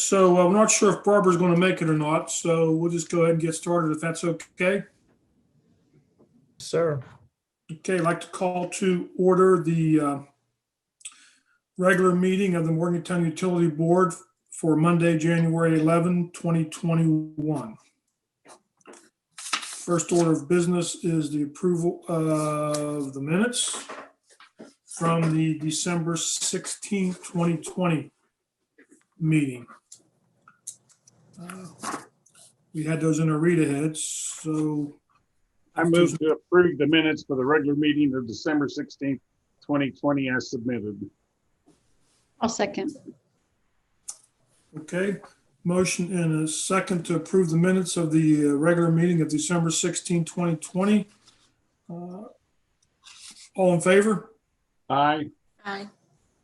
so I'm not sure if Barbara's going to make it or not, so we'll just go ahead and get started if that's okay. Sir. Okay, I'd like to call to order the regular meeting of the Morgantown Utility Board for Monday, January 11, 2021. First order of business is the approval of the minutes from the December 16th, 2020 meeting. We had those in our read aheads, so I move to approve the minutes for the regular meeting of December 16th, 2020 as submitted. I'll second. okay. Motion and a second to approve the minutes of the regular meeting of December 16, 2020. All in favor? Aye. Aye.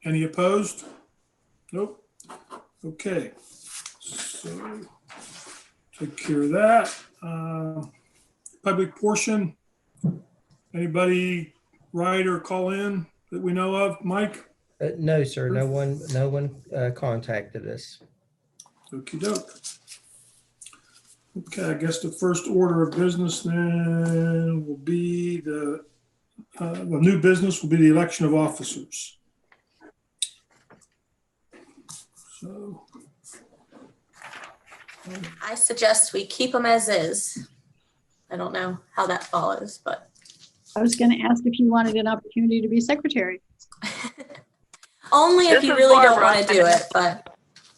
Any opposed? Nope. Okay. So take care of that. Public portion. Anybody write or call in that we know of? Mike? No, sir. No one contacted us. Okey doke. Okay, I guess the first order of business then will be the new business will be the election of officers. So. I suggest we keep them as is. I don't know how that follows, but. I was going to ask if you wanted an opportunity to be secretary. Only if you really don't want to do it, but.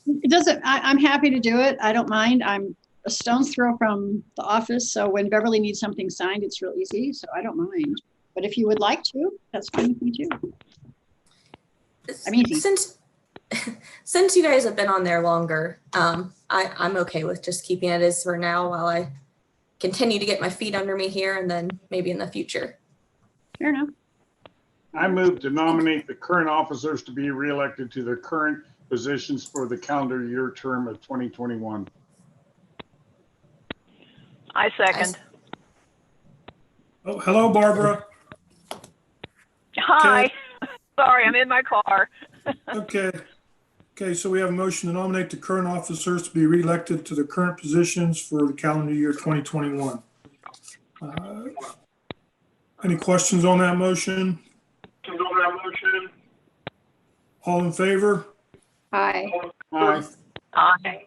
It doesn't, I'm happy to do it. I don't mind. I'm a stone's throw from the office. So when Beverly needs something signed, it's real easy. So I don't mind. But if you would like to, that's fine with me too. I'm easy. Since you guys have been on there longer, I'm okay with just keeping it as for now while I continue to get my feet under me here and then maybe in the future. Fair enough. I move to nominate the current officers to be reelected to their current positions for the calendar year term of 2021. I second. Oh, hello, Barbara. Hi. Sorry, I'm in my car. Okay. Okay, so we have a motion to nominate the current officers to be reelected to the current positions for the calendar year 2021. Any questions on that motion? All in favor? Hi. Aye. Aye.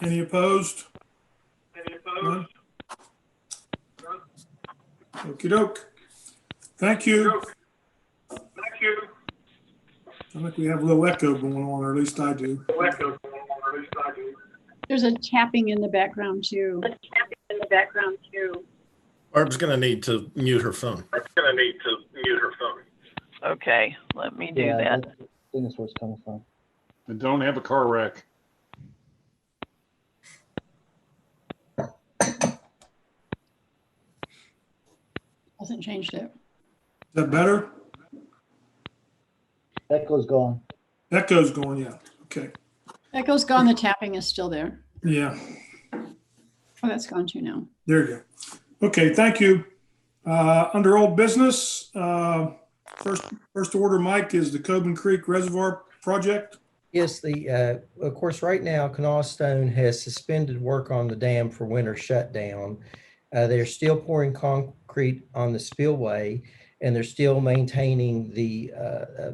Any opposed? None? Okey doke. Thank you. I think we have a little echo going on, or at least I do. There's a tapping in the background too. Barb's going to need to mute her phone. Okay, let me do that. I think that's where it's coming from. And don't have a car wreck. Hasn't changed it. Is that better? Echo's gone. Echo's going, yeah. Okay. Echo's gone. The tapping is still there. Yeah, Oh, that's gone too now. there you go. Okay, thank you. Under old business, first order, Mike, is the Coben Creek Reservoir Project. Yes, of course, right now, Kanawha Stone has suspended work on the dam for winter shutdown. They're still pouring concrete on the spillway, and they're still maintaining the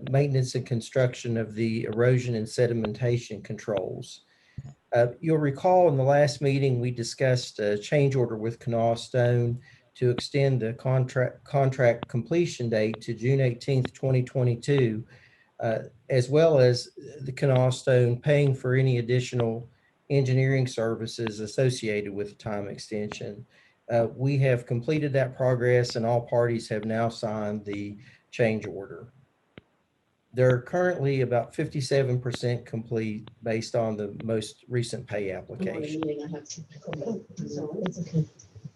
maintenance and construction of the erosion and sedimentation controls. You'll recall in the last meeting, we discussed a change order with Kanawha Stone to extend the contract completion date to June 18th, 2022, as well as the Kanawha Stone paying for any additional engineering services associated with the time extension. We have completed that progress and all parties have now signed the change order. They're currently about 57% complete based on the most recent pay application.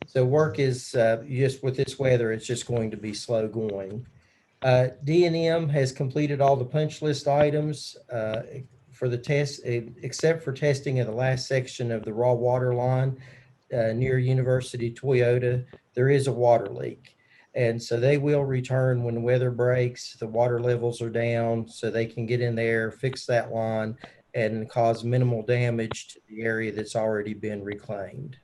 So work is just with this weather, it's just going to be slow going. D&M has completed all the punch list items for the test, except for testing of the last section of the raw water line near University Toyota. There is a water leak. And so they will return when the weather breaks, the water levels are down, so they can get in there, fix that line, and cause minimal damage to the area that's already been reclaimed.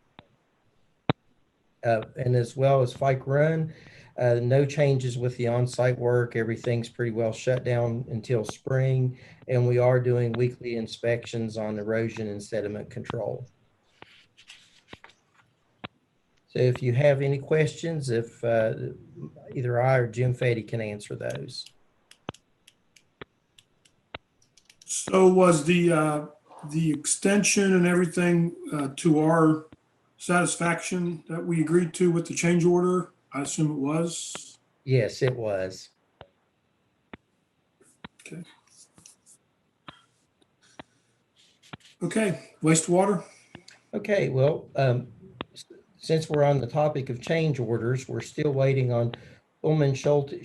And as well as Fike Run, no changes with the on-site work. Everything's pretty well shut down until spring, and we are doing weekly inspections on erosion and sediment control. So if you have any questions, if either I or Jim Fetty can answer those. So was the extension and everything to our satisfaction that we agreed to with the change order? I assume it was. Yes, it was. Okay. Okay, wastewater. Okay, well, since we're on the topic of change orders, we're still waiting on Ullman Schulte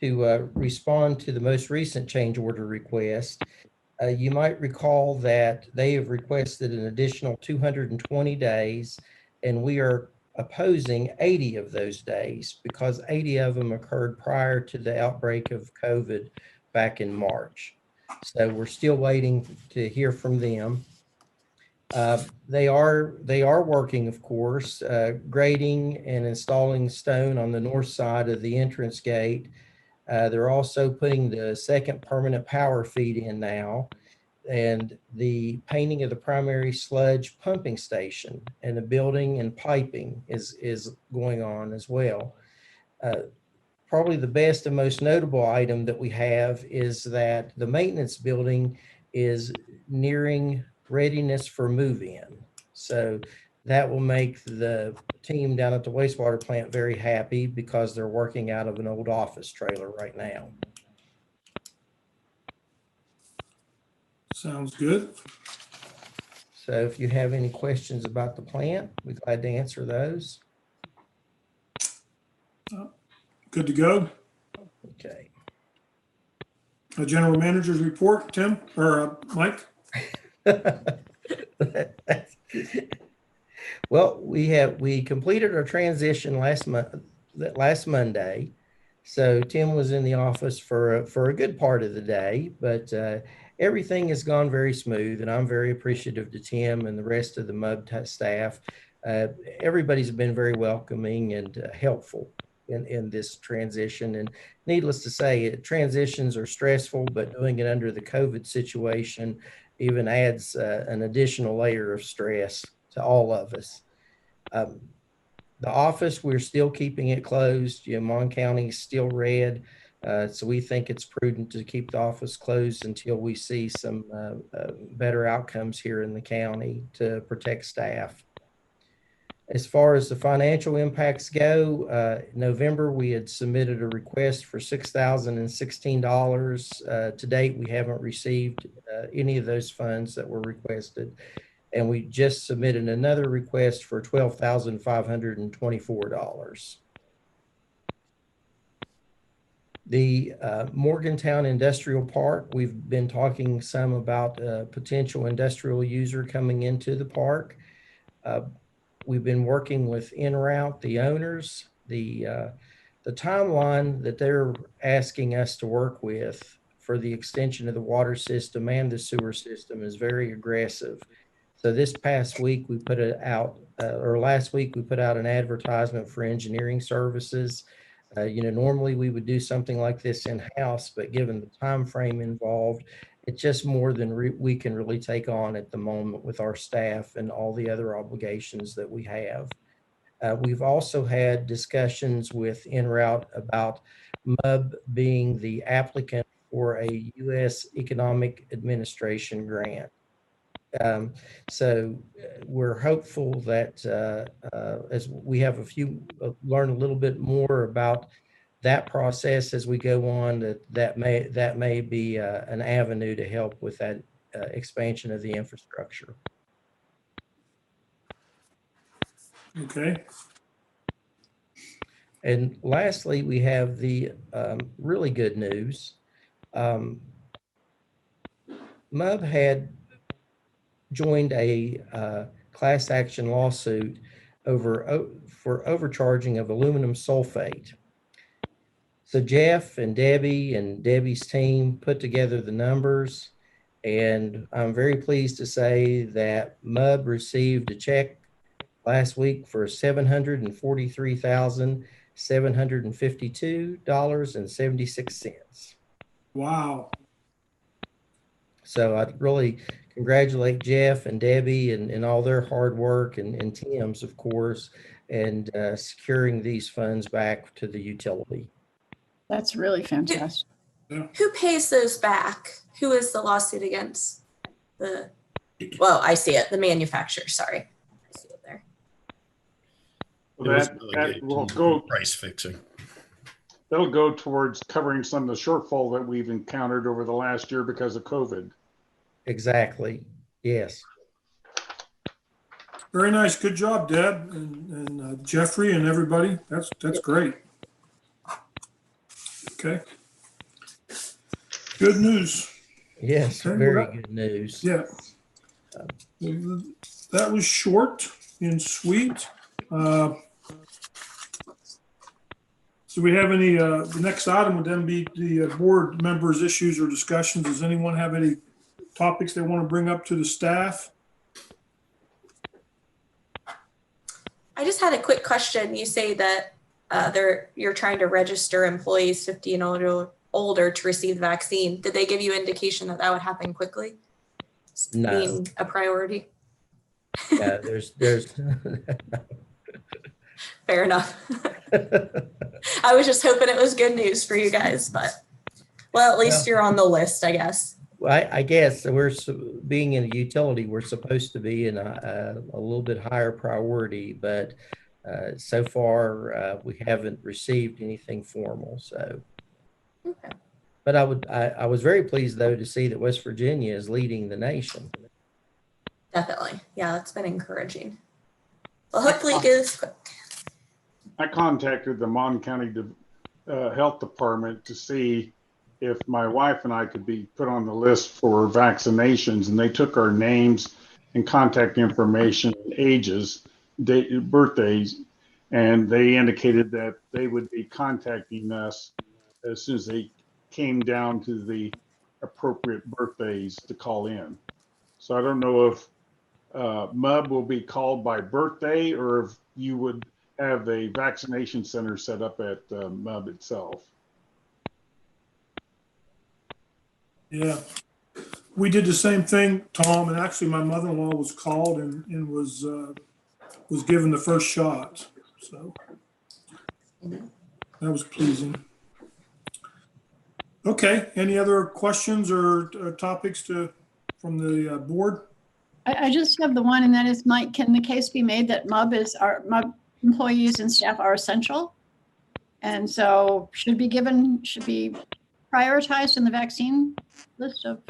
to respond to the most recent change order request. You might recall that they have requested an additional 220 days, and we are opposing 80 of those days because 80 of them occurred prior to the outbreak of COVID back in March. So we're still waiting to hear from them. They are working, of course, grading and installing stone on the north side of the entrance gate. They're also putting the second permanent power feed in now, and the painting of the primary sludge pumping station and the building and piping is going on as well. Probably the best and most notable item that we have is that the maintenance building is nearing readiness for move-in. So that will make the team down at the wastewater plant very happy because they're working out of an old office trailer right now. Sounds good. So if you have any questions about the plant, we're glad to answer those. Good to go. Okay. A general manager's report, Tim or Mike? Well, we completed our transition last Monday. So Tim was in the office for a good part of the day, but everything has gone very smooth, and I'm very appreciative to Tim and the rest of the MUB staff. Everybody's been very welcoming and helpful in this transition. And needless to say, transitions are stressful, but doing it under the COVID situation even adds an additional layer of stress to all of us. The office, we're still keeping it closed. Mon County is still red. So we think it's prudent to keep the office closed until we see some better outcomes here in the county to protect staff. As far as the financial impacts go, November, we had submitted a request for $6,016. To date, we haven't received any of those funds that were requested. And we just submitted another request for $12,524. The Morgantown Industrial Park, we've been talking some about a potential industrial user coming into the park. We've been working with En-Route, the owners. The timeline that they're asking us to work with for the extension of the water system and the sewer system is very aggressive. So this past week we put it out, or last week we put out an advertisement for engineering services. Normally we would do something like this in-house, but given the time frame involved, it's just more than we can really take on at the moment with our staff and all the other obligations that we have. We've also had discussions with En-Route about MUB being the applicant for a U.S. Economic Administration grant. So we're hopeful that as we have learn a little bit more about that process as we go on, that may be an avenue to help with that expansion of the infrastructure. Okay. And lastly, we have the really good news. MUB had joined a class action lawsuit for overcharging of aluminum sulfate. So Jeff and Debbie's team put together the numbers, And I'm very pleased to say that MUB received a check last week for $743,752.76. Wow. So I'd really congratulate Jeff and Debbie and all their hard work and Tim's, of course, and securing these funds back to the utility. That's really fantastic. Who pays those back? Who is the lawsuit against? Well, I see it, the manufacturer, sorry. I see it there. It was That relegated will to go, price fixing. that'll go towards covering some of the shortfall that we've encountered over the last year because of COVID. Exactly. Yes. Very nice. Good job, Deb and Jeffrey and everybody. That's great. Okay. Good news. Yes. Okay, Very well, good news. Yeah. That was short and sweet. Do we have any, the next item would then be the board members' issues or discussions. Does anyone have any topics they want to bring up to the staff? I just had a quick question. You say that you're trying to register employees 50 and older to receive the vaccine. Did they give you indication that that would happen quickly? No. Being a priority? Yeah, there's Fair enough. I was just hoping it was good news for you guys, but well, at least you're on the list, I guess. Well, I guess being in a utility, we're supposed to be in a little bit higher priority, but so far we haven't received anything formal. So, Okay. but I was very pleased though to see that West Virginia is leading the nation. Definitely. Yeah, that's been encouraging. Well, hopefully it goes quick. I contacted the Mon County Health Department to see if my wife and I could be put on the list for vaccinations, and they took our names and contact information, ages, birthdays, and they indicated that they would be contacting us as soon as they came down to the appropriate birthdays to call in. So I don't know if MUB will be called by birthday or if you would have a vaccination center set up at MUB itself. Yeah, we did the same thing, Tom, and actually my mother-in-law was called and was given the first shot. So that was pleasing. Okay, any other questions or topics from the board? I just have the one, and that is, Mike, can the case be made that MUB employees and staff are essential? And so should be prioritized in the vaccine list of?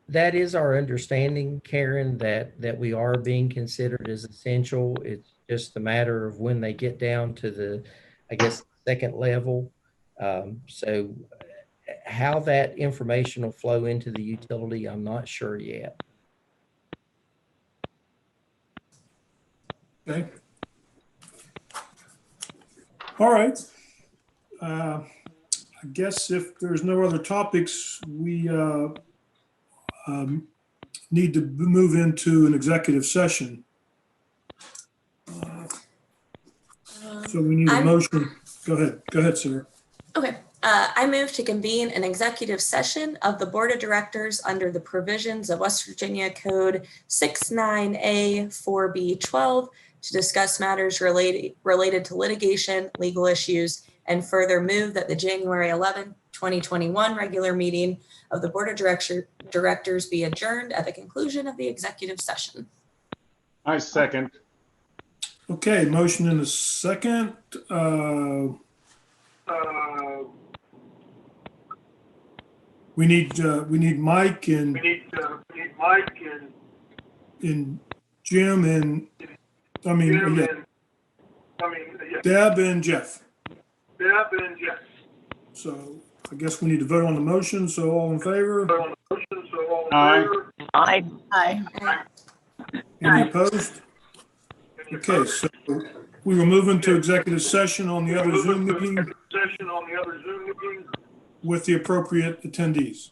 That is our understanding, Karen, that we are being considered as essential. It's just a matter of when they get down to the, I guess, second level. So how that information will flow into the utility, I'm not sure yet. Okay. All right. I guess if there's no other topics, we need to move into an executive session. So we need a motion. Go ahead, Sarah. Okay. I move to convene an executive session of the Board of Directors under the provisions of West Virginia Code 69A4B12 to discuss matters related to litigation, legal issues, and further move that the January 11, 2021 regular meeting of the Board of Directors be adjourned at the conclusion of the executive session. I second. Okay, motion in a second. We need Mike and Jim and Deb and Jeff. So I guess we need to vote on the motion. So all in favor? Aye. Aye. Aye. Any opposed? Okay, so we will move into executive session on the other Zoom meeting with the appropriate attendees.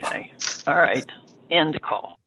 Okay, all right, end call.